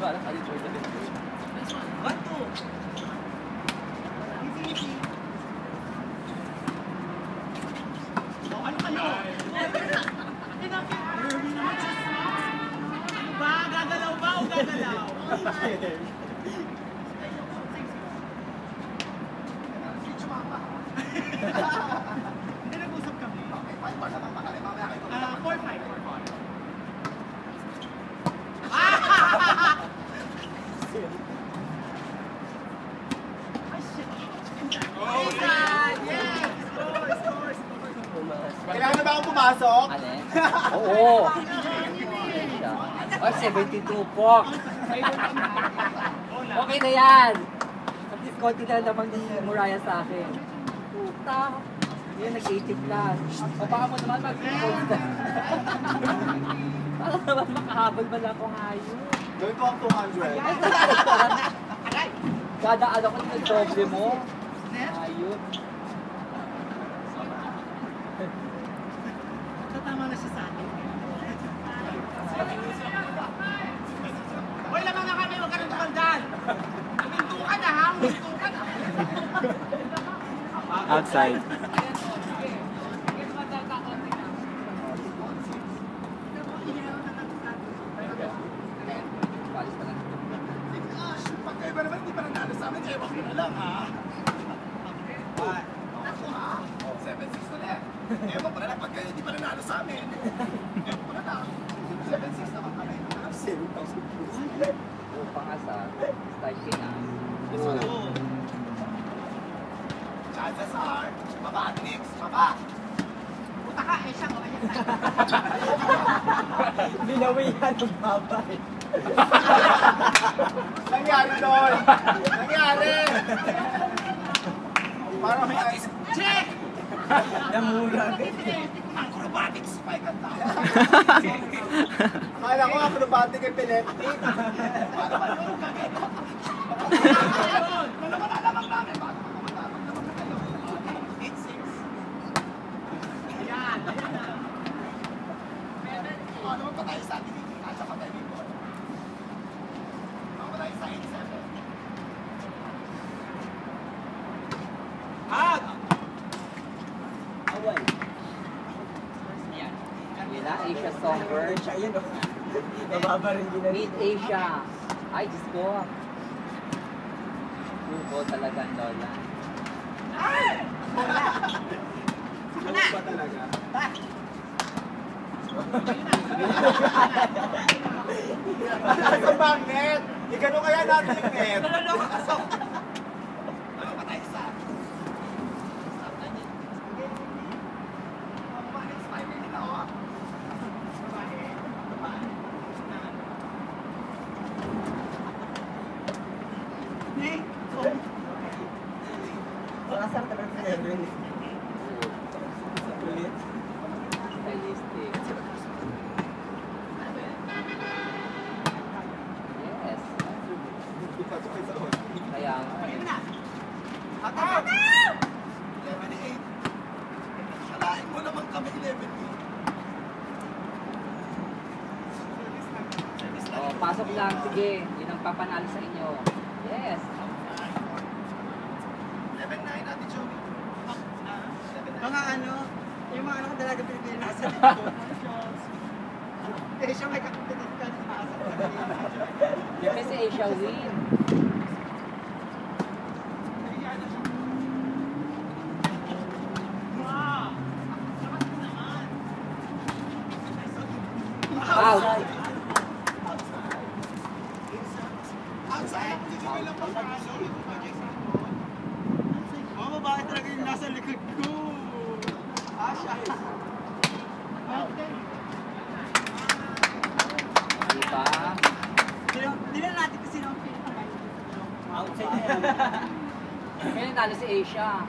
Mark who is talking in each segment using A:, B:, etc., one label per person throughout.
A: Parang kalimutan din.
B: One, two. Easy. Oh, ano kayo? Ano ba? Gagalaw ba o gagalaw? Hindi nag-usap kami. Okay, 5 naman makali. Mamaya kayo. 4-5.
C: Kailangan na ba akong pumasok?
A: Ano? Oo. Oh, 72 po. Okay na yan. At least konti na naman ni Muraya sa akin. Puta. Yun, nag-80 plus. O baka mo naman mag-post na. Para naman makahabol ba lang akong ayun.
C: Gawin ko ang 200.
A: Kada ano ko yung doble mo. Ayun.
B: Tatama na siya sa akin. Hoy, laman na kami, huwag ka nang tumandaan. Huminto ka na, ha? Huminto ka na.
D: Outside.
C: Pagkaiba naman, hindi pa nanalo sa amin. Ewan ko na lang, ha? 7-6 na lang. Ewan ko na lang, pagka hindi pa nanalo sa amin. Ewan ko na lang. 7-6 naman kami. 7,000.
A: Pangasa, start ka na.
C: Chances are, baba, Nix, baba.
B: Puta ka, eh, siya ko.
D: Binawihan ng babay.
C: Nangyari doon! Nangyari! Parang may ice.
B: Check!
D: Namura.
C: Acrobatics spike ang tao. Akala ko acrobatic epileptic. Para malulog kami. Wala ba nalamang namin? Bakit ako malamang naman na kayo? 8-6.
B: Ayan.
C: Ano ba patay sa atin dito? Nasa patay dito. Ano ba tayo sa 8-7?
B: Hag!
A: Away. Yan. Yun na, Asia Songbird.
D: Ayan o. Mababa rin din.
A: Meet Asia. Ay, Diyos ko. Lugo talaga ang lola.
C: Ano ba talaga? Nasa magnet! Ikano kaya natin yung net?
B: Naloloko ka sa...
C: Ano ba tayo sa? Stop na din. Mamalis, 5 minutes ako ah.
B: Nick!
D: Makasar ka lang sa Edwin. Ulit.
A: Stylistic. Yes. Kaya nga.
B: Pagin mo na!
C: Attack! 11-8. Kalain mo naman kami 11-8.
A: Oh, pasok lang. Sige. Yun ang papanalo sa inyo. Yes.
C: 11-9 natin, Joey.
B: Mga ano, yung mga ano ko dalaga Pilipino nasa likod. Eh, siya may kapitin ka sa asa.
A: Yung kasi Asia win. Out.
C: Outside. Hindi lang pagkaso.
B: Mga babae talaga yung nasa likod ko. Asya.
A: Diba?
B: Tingnan natin kung sino ang pinaka-mind.
D: Outside na yan.
A: Kaya natalo si Asia.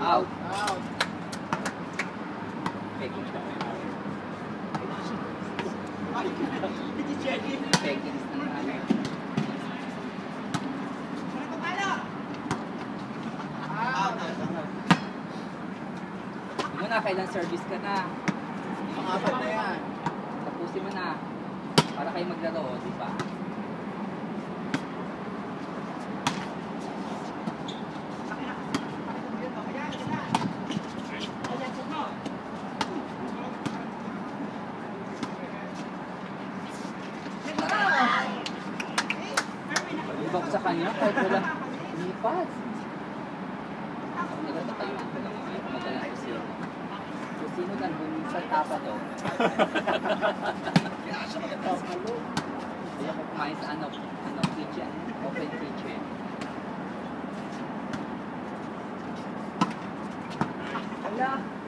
A: Out.
C: Out.
A: Peking siya.
B: Hindi, Jenny.
A: Peking is nanalo. kailan service ka na.
C: Pangapat na yan.
A: Tapusin mo na. Para kayo maglaro, di ba? Ibang sa kanya kahit wala lipat. Nagtatayuan ko lang ngayon madala ko sino. Kung sino lang bumisal tapa to. Kaya ko kumain sa kitchen. Open kitchen.
D: Wala.